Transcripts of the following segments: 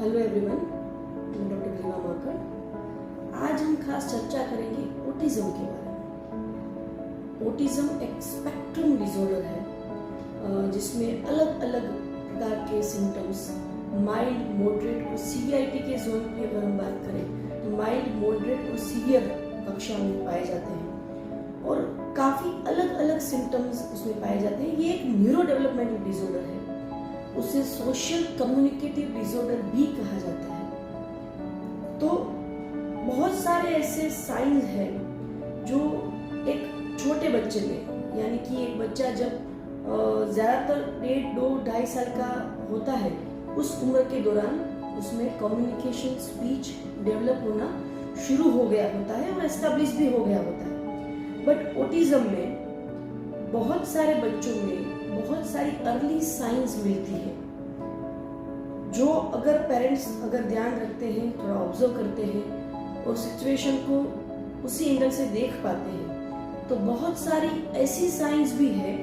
Hello everyone, मैं doctor गरिमा माकर। आज हम खास चर्चा करेंगे ऑटिज्म के बारे में। ऑटिज्म एक स्पेक्ट्रम डिसऑर्डर है जिसमें अलग अलग प्रकार के सिम्टम्स माइल्ड, मॉडरेट और सीवियरिटी के जोन की अगर हम बात करें तो माइल्ड, मॉडरेट और सीवियर कक्षा में पाए जाते हैं और काफ़ी अलग अलग सिम्टम्स उसमें पाए जाते हैं। ये एक न्यूरो डेवलपमेंटल डिसऑर्डर है, उसे सोशल कम्युनिकेटिव डिसऑर्डर भी कहा जाता है। तो बहुत सारे ऐसे साइंस हैं जो एक छोटे बच्चे में, यानी कि एक बच्चा जब ज़्यादातर 1.5, 2, 2.5 साल का होता है, उस उम्र के दौरान उसमें कम्युनिकेशन, स्पीच डेवलप होना शुरू हो गया होता है और एस्टेब्लिश भी हो गया होता है। बट ऑटिज्म में बहुत सारे बच्चों में बहुत सारी अर्ली साइंस मिलती है जो अगर पेरेंट्स ध्यान रखते हैं, थोड़ा ऑब्जर्व करते हैं और सिचुएशन को उसी एंगल से देख पाते हैं तो बहुत सारी ऐसी साइंस भी है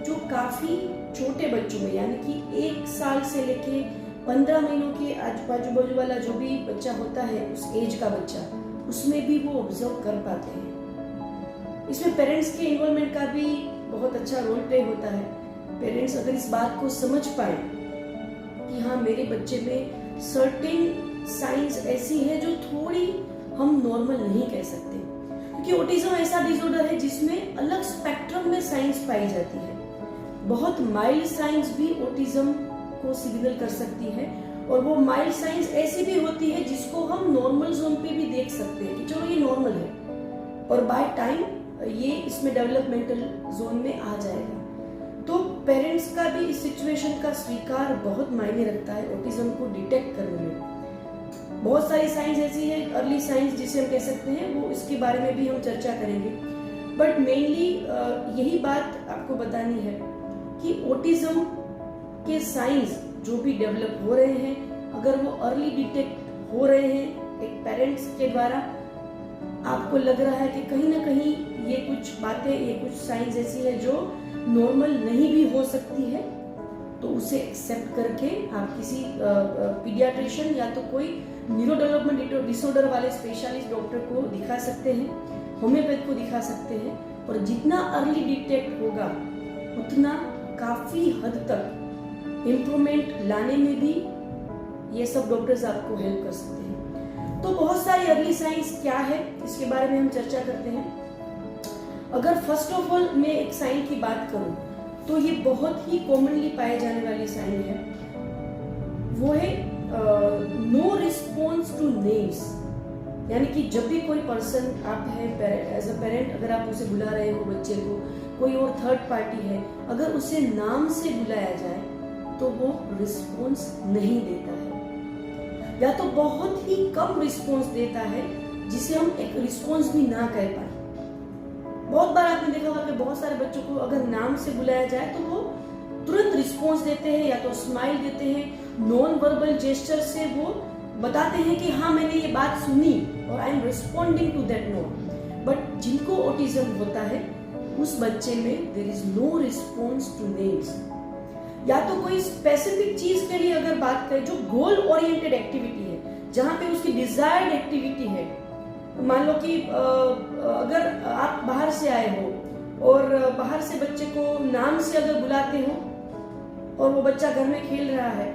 जो काफ़ी छोटे बच्चों में, यानी कि 1 साल से लेके 15 महीनों के आजू बाजू वाला जो भी बच्चा होता है, उस एज का बच्चा, उसमें भी वो ऑब्जर्व कर पाते हैं। इसमें पेरेंट्स के इन्वॉल्वमेंट का भी बहुत अच्छा रोल प्ले होता है। पेरेंट्स अगर इस बात को समझ पाए कि हाँ, मेरे बच्चे में सर्टेन साइंस ऐसी है जो थोड़ी हम नॉर्मल नहीं कह सकते, क्योंकि ऑटिज्म ऐसा डिसऑर्डर है जिसमें अलग स्पेक्ट्रम में साइंस पाई जाती है। बहुत माइल्ड साइंस भी ऑटिज्म को सिग्नल कर सकती है और वो माइल्ड साइंस ऐसी भी होती है जिसको हम नॉर्मल जोन पे भी देख सकते हैं कि चलो ये नॉर्मल है, और बाय टाइम ये इसमें डेवलपमेंटल जोन में आ जाएगा। तो पेरेंट्स का भी इस सिचुएशन का स्वीकार बहुत मायने रखता है ऑटिज्म को डिटेक्ट करने में। बहुत सारी साइंस ऐसी है, अर्ली साइंस जिसे हम कह सकते हैं, वो इसके बारे में भी हम चर्चा करेंगे। बट मेनली यही बात आपको बतानी है कि ऑटिज्म के साइंस जो भी डेवलप हो रहे हैं, अगर वो अर्ली डिटेक्ट हो रहे हैं एक पेरेंट्स के द्वारा, आपको लग रहा है कि कहीं ना कहीं ये कुछ बातें, ये कुछ साइंस ऐसी है जो नॉर्मल नहीं भी हो सकती है, तो उसे एक्सेप्ट करके आप किसी पीडियाट्रिशियन या तो कोई न्यूरो डेवलपमेंट डिसऑर्डर वाले स्पेशलिस्ट डॉक्टर को दिखा सकते हैं, होम्योपैथ को दिखा सकते हैं, और जितना अर्ली डिटेक्ट होगा उतना काफ़ी हद तक इम्प्रूवमेंट लाने में भी ये सब डॉक्टर्स आपको हेल्प कर सकते हैं। तो बहुत सारी अर्ली साइंस क्या है, इसके बारे में हम चर्चा करते हैं। अगर फर्स्ट ऑफ ऑल मैं एक साइन की बात करूं तो ये बहुत ही कॉमनली पाए जाने वाली साइन है, वो है नो रिस्पॉन्स टू नेम्स। यानी कि जब भी कोई पर्सन, आप है एज अ पेरेंट, अगर आप उसे बुला रहे हो बच्चे को, कोई और थर्ड पार्टी है, अगर उसे नाम से बुलाया जाए तो वो रिस्पॉन्स नहीं देता है, या तो बहुत ही कम रिस्पॉन्स देता है जिसे हम एक रिस्पॉन्स भी ना कह पाए। बहुत बार आपने देखा होगा कि बहुत सारे बच्चों को अगर नाम से बुलाया जाए तो वो तुरंत रिस्पॉन्स देते हैं, या तो स्माइल देते हैं, नॉन वर्बल जेस्चर से वो बताते हैं कि हाँ, मैंने ये बात सुनी और I am responding to that note. But जिनको ऑटिज्म होता है उस बच्चे में there is no response to names. या तो कोई स्पेसिफिक चीज के लिए अगर बात करें जो गोल ओरिएंटेड एक्टिविटी है, जहां पे उसकी डिजायर्ड एक्टिविटी है, मान लो कि अगर आप बाहर से आए हो और बाहर से बच्चे को नाम से अगर बुलाते हो और वो बच्चा घर में खेल रहा है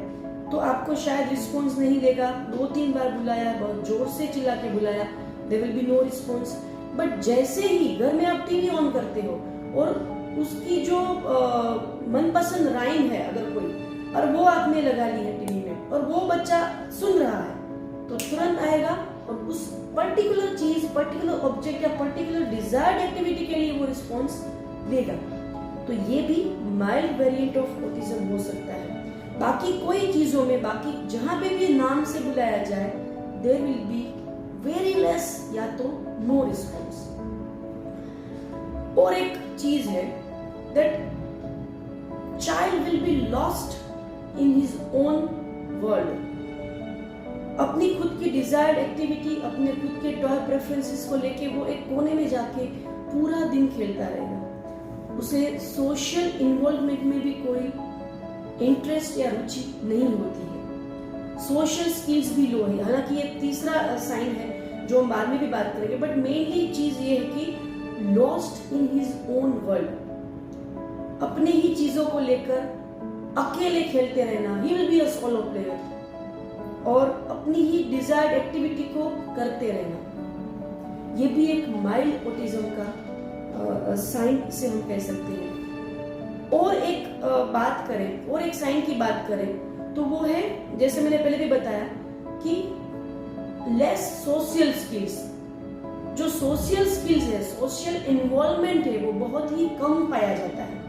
तो आपको शायद रिस्पॉन्स नहीं देगा। 2-3 बार बुलाया, बहुत जोर से चिल्ला के बुलाया, there will be no response. But जैसे ही घर में आप टीवी ऑन करते हो और उसकी जो मनपसंद राइम है अगर कोई, और वो आपने लगा ली है टीवी में और वो बच्चा सुन रहा है, तो तुरंत आएगा और उस पर्टिकुलर चीज, पर्टिकुलर ऑब्जेक्ट या पर्टिकुलर डिजायर्ड एक्टिविटी के लिए वो रिस्पॉन्स देगा। तो ये भी माइल्ड वेरिएंट ऑफ ऑटिज्म हो सकता है। बाकी कोई चीजों में, बाकी जहां पे भी नाम से बुलाया जाए, there will be very less या तो नो रिस्पॉन्स। और एक चीज है that child will be lost in his own world. अपनी खुद की डिजायर्ड एक्टिविटी, अपने खुद के टॉय प्रेफरेंसेस को लेके वो एक कोने में जाके पूरा दिन खेलता रहेगा। उसे सोशल इन्वॉल्वमेंट में भी कोई इंटरेस्ट या रुचि नहीं होती है। सोशल स्किल्स भी लो है। हालांकि ये तीसरा साइन है जो हम बाद में भी बात करेंगे, बट मेनली चीज ये है कि lost in his own world, अपनी ही चीजों को लेकर अकेले खेलते रहना, he will be a solo player, और अपनी ही डिजायर्ड एक्टिविटी को करते रहना, ये भी एक माइल्ड ऑटिज्म का साइन से हम कह सकते हैं। और एक बात करें, और एक साइन की बात करें तो वो है, जैसे मैंने पहले भी बताया कि लेस सोशल स्किल्स, जो सोशल स्किल्स है, सोशल इन्वॉल्वमेंट है, वो बहुत ही कम पाया जाता है।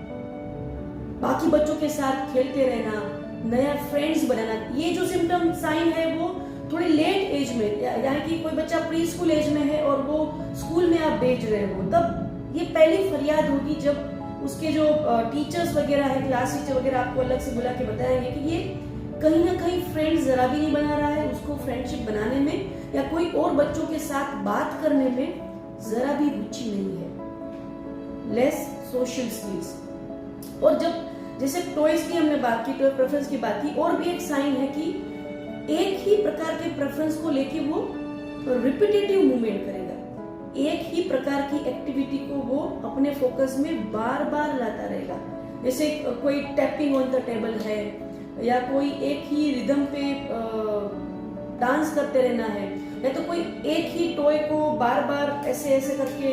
बाकी बच्चों के साथ खेलते रहना, नया फ्रेंड्स बनाना, ये जो सिम्टम साइन है वो थोड़ी लेट एज में, यानी कि कोई बच्चा प्री स्कूल एज में है और वो स्कूल में आप भेज रहे हो, तब ये पहली फरियाद होगी जब उसके जो टीचर्स वगैरह है, क्लास टीचर वगैरह आपको अलग से बुला के बताएंगे कि ये कहीं ना कहीं फ्रेंड्स जरा भी नहीं बना रहा है, उसको फ्रेंडशिप बनाने में या कोई और बच्चों के साथ बात करने में जरा भी रुचि नहीं है, लेस सोशल स्किल्स। और जब जैसे टॉयज की हमने बात की, टॉय प्रेफरेंस की बात की, और भी एक साइन है कि एक ही प्रकार के प्रेफरेंस को लेके वो रिपीटेटिव मूवमेंट करेगा, एक ही प्रकार की एक्टिविटी को वो अपने फोकस में बार बार लाता रहेगा। जैसे कोई टैपिंग ऑन द टेबल है, या कोई एक ही रिदम पे डांस करते रहना है, या तो कोई एक ही टॉय को बार बार ऐसे ऐसे करके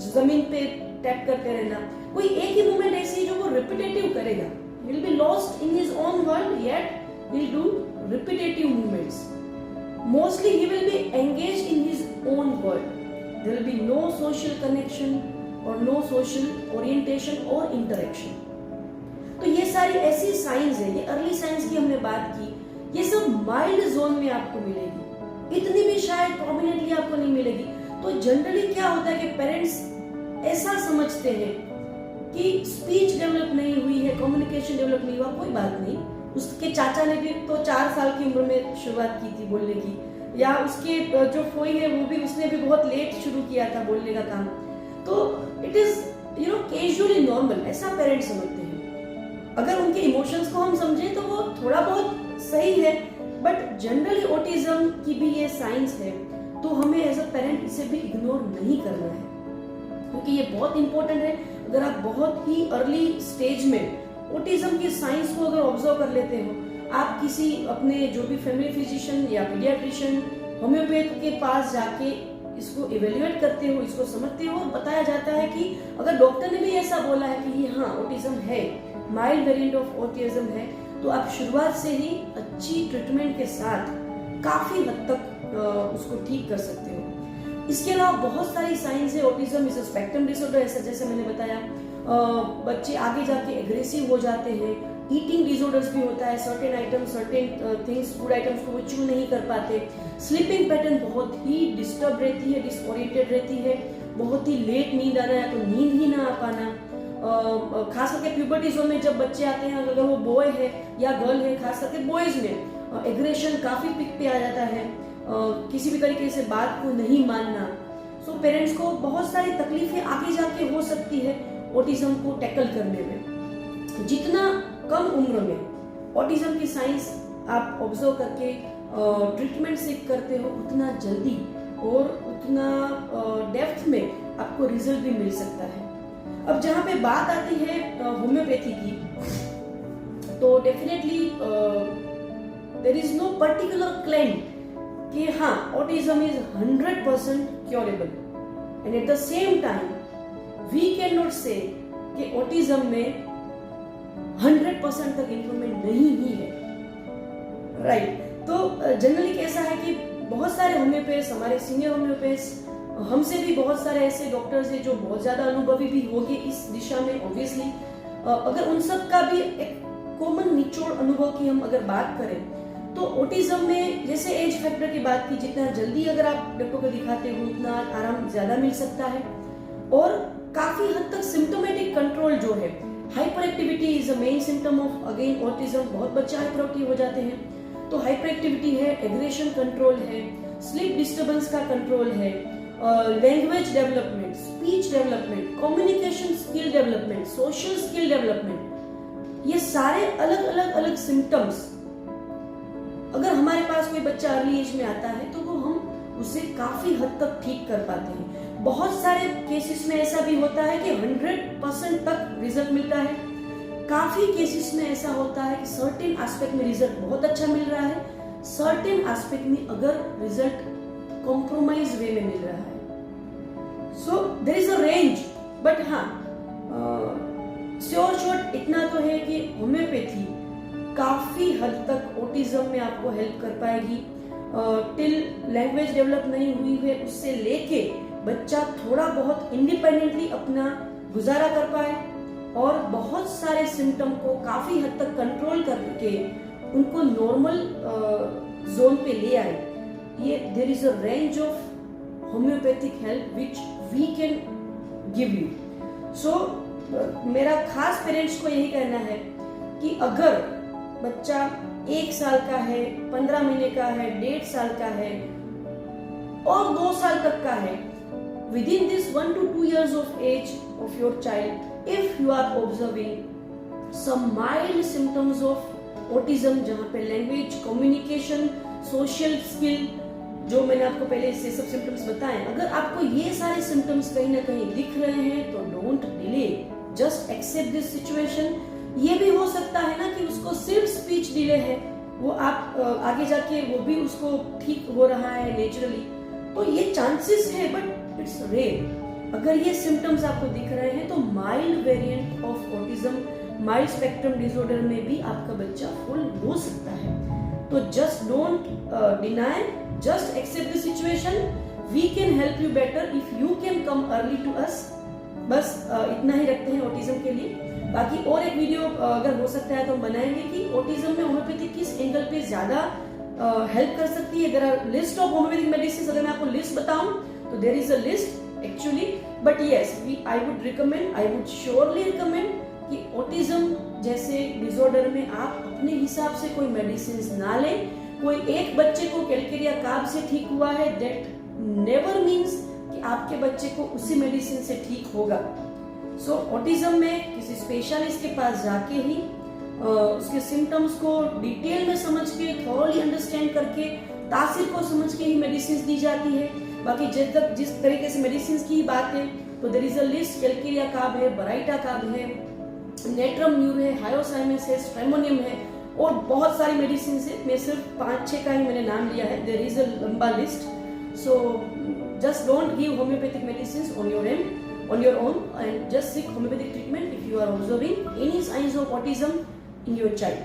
जमीन पे टैप करते रहना, कोई एक ही मूवमेंट ऐसी जो वो रिपीटेटिव करेगा। He will be lost in his own world, yet he'll do repetitive movements. Mostly he will be engaged in his own world. There will be no social connection or no social orientation or interaction. तो ये सारी ऐसी science है, ये early signs की हमने बात की, ये सब माइल्ड जोन में आपको मिलेगी, इतनी भी शायद प्रोमिनेंटली आपको नहीं मिलेगी। तो जनरली क्या होता है कि पेरेंट्स ऐसा समझते हैं कि स्पीच डेवलप नहीं हुई है, कम्युनिकेशन डेवलप नहीं हुआ, कोई बात नहीं, उसके चाचा ने भी तो 4 साल की उम्र में शुरुआत की थी बोलने की, या उसके जो फोई है वो भी, उसने भी बहुत लेट शुरू किया था बोलने का काम। तो इट इज कैजुअली नॉर्मल, ऐसा पेरेंट्स समझते हैं। अगर उनके इमोशंस को हम समझें तो वो थोड़ा बहुत सही है, बट जनरली ऑटिज्म की भी ये साइंस है, तो हमें एज अ पेरेंट इसे भी इग्नोर नहीं करना है, क्योंकि ये बहुत इंपॉर्टेंट है। अगर आप बहुत ही अर्ली स्टेज में ऑटिज्म की साइंस को अगर ऑब्जर्व कर लेते हो, आप किसी अपने जो भी फैमिली फिजिशियन या पीडियाट्रिशियन, होम्योपैथ के पास जाके इसको इवेल्युएट करते हो, इसको समझते हो, और बताया जाता है कि अगर डॉक्टर ने भी ऐसा बोला है कि ये हाँ ऑटिज्म है, माइल्ड वेरिएंट ऑफ ऑटिज्म है, तो आप शुरुआत से ही अच्छी ट्रीटमेंट के साथ काफी हद तक उसको ठीक कर सकते हो। इसके अलावा बहुत सारी साइंस है। Autism is a spectrum disorder, ऐसा जैसे मैंने बताया, बच्चे आगे जाके एग्रेसिव हो जाते हैं, ईटिंग डिसऑर्डर्स भी होता है, certain item, certain things, food items को वो च्यू नहीं कर पाते, स्लीपिंग पैटर्न बहुत ही डिस्टर्ब रहती है, डिसओरिएंटेड रहती है, बहुत ही लेट नींद आना या तो नींद ही ना आ पाना, खास करके प्यूबर्टी जोन में जब बच्चे आते हैं, अगर वो बॉय है या गर्ल है, खास करके बॉयज में एग्रेशन काफी पिक पे आ जाता है, किसी भी तरीके से बात को नहीं मानना। सो पेरेंट्स को बहुत सारी तकलीफें आगे जाके हो सकती है ऑटिज्म को टैकल करने में। जितना कम उम्र में ऑटिज्म की साइंस आप ऑब्जर्व करके ट्रीटमेंट सीख करते हो, उतना जल्दी और उतना डेप्थ में आपको रिजल्ट भी मिल सकता है। अब जहाँ पे बात आती है होम्योपैथी की, तो definitely there is no particular claim कि हाँ autism is 100% curable, and at the same time we can not say कि ऑटिज्म में 100% तक इंप्रूवमेंट नहीं ही है, राइट। तो जनरली कैसा है कि बहुत सारे होम्योपैथ्स, हमारे सीनियर होम्योपैथ्स, हमसे भी बहुत सारे ऐसे डॉक्टर्स हैं जो बहुत ज्यादा अनुभवी भी होंगे इस दिशा में ऑब्वियसली। अगर उन सब का भी एक कॉमन निचोड़ अनुभव की हम अगर बात करें, तो ऑटिज्म में जैसे एज फैक्टर की बात की, जितना जल्दी अगर आप डॉक्टर को दिखाते हो उतना आराम ज्यादा मिल सकता है, और काफी हद तक सिम्टोमेटिक कंट्रोल जो है, hyper activity is a main symptom of again autism. बहुत बच्चे हाइपर एक्टिव हो जाते हैं, तो हाइपर एक्टिविटी है, एग्रेशन कंट्रोल है, स्लीप डिस्टर्बेंस का कंट्रोल है, language development, speech development, communication skill development, social skill development, ये सारे अलग अलग सिम्टम्स पास कोई बच्चा अर्ली एज में आता है तो वो हम उसे काफी हद तक ठीक कर पाते हैं। बहुत सारे केसेस में ऐसा भी होता है कि 100% तक रिजल्ट मिलता है। काफी केसेस में ऐसा होता है कि सर्टेन एस्पेक्ट में रिजल्ट बहुत अच्छा मिल रहा है, सर्टेन एस्पेक्ट में अगर रिजल्ट कॉम्प्रोमाइज वे में मिल रहा है। So there is a range, but हाँ श्योर शॉट इतना तो है कि होम्योपैथी काफी हद तक ऑटिज्म में आपको हेल्प कर पाएगी। टिल लैंग्वेज डेवलप नहीं हुई है उससे लेके बच्चा थोड़ा बहुत इंडिपेंडेंटली अपना गुजारा कर पाए और बहुत सारे सिम्टम को काफी हद तक कंट्रोल करके उनको नॉर्मल जोन पे ले आए। ये there is a range of homeopathic help which we can give you. So मेरा खास पेरेंट्स को यही कहना है कि अगर बच्चा 1 साल का है, 15 महीने का है, 1.5 साल का है और 2 साल तक का है, within this 1 to 2 years of age of your child, if you are observing some mild symptoms of autism, जहाँ पे लैंग्वेज, कम्युनिकेशन, सोशल स्किल, जो मैंने आपको पहले से सब सिम्टम्स बताए, अगर आपको ये सारे सिम्टम्स कहीं ना कहीं दिख रहे हैं तो don't delay, just accept this situation. ये भी हो सकता है ना कि उसको सिर्फ स्पीच डिले है, वो आप आगे जाके वो भी उसको ठीक हो रहा है नेचुरली, तो ये चांसेस है बट इट्स रेयर। अगर ये सिम्टम्स आपको दिख रहे हैं तो mild variant of autism, mild spectrum disorder में भी आपका बच्चा फुल हो सकता है। तो just don't deny, just accept the situation. We can help you better if you can come early to us. बस इतना ही रखते हैं ऑटिज्म के लिए। बाकी और एक वीडियो अगर हो सकता है तो हम बनाएंगे कि ऑटिज्म में होम्योपैथी किस एंगल पे ज्यादा हेल्प कर सकती है। There are list of homeopathic medicine, अगर मैं आपको लिस्ट बताऊं तो there is a list actually, but yes I would recommend, I would surely recommend कि ऑटिज्म जैसे डिसऑर्डर में आप अपने हिसाब से कोई मेडिसिन ना लें। कोई एक बच्चे को कैलकेरिया कार्ब से ठीक हुआ है, दैट नेवर मीन्स कि आपके बच्चे को उसी मेडिसिन से ठीक होगा। सो ऑटिज्म में किसी स्पेशलिस्ट के पास जाके ही उसके सिम्टम्स को डिटेल में समझ के, थॉरली अंडरस्टैंड करके, तासीर को समझ के ही मेडिसिन दी जाती है। बाकी जिस तरीके से मेडिसिन की बात है तो there is a list, Calcarea carb है, बराइटा कार्ब है, नेट्रम म्यूर है, हायोसाइनस है, स्ट्रेमोनियम है और बहुत सारी मेडिसिन है। मैं सिर्फ 5-6 का ही मैंने नाम लिया है, देयर इज अ लंबा list. So just don't give homeopathic medicine on your own and just seek homeopathic treatment if you are observing any signs of autism in your child.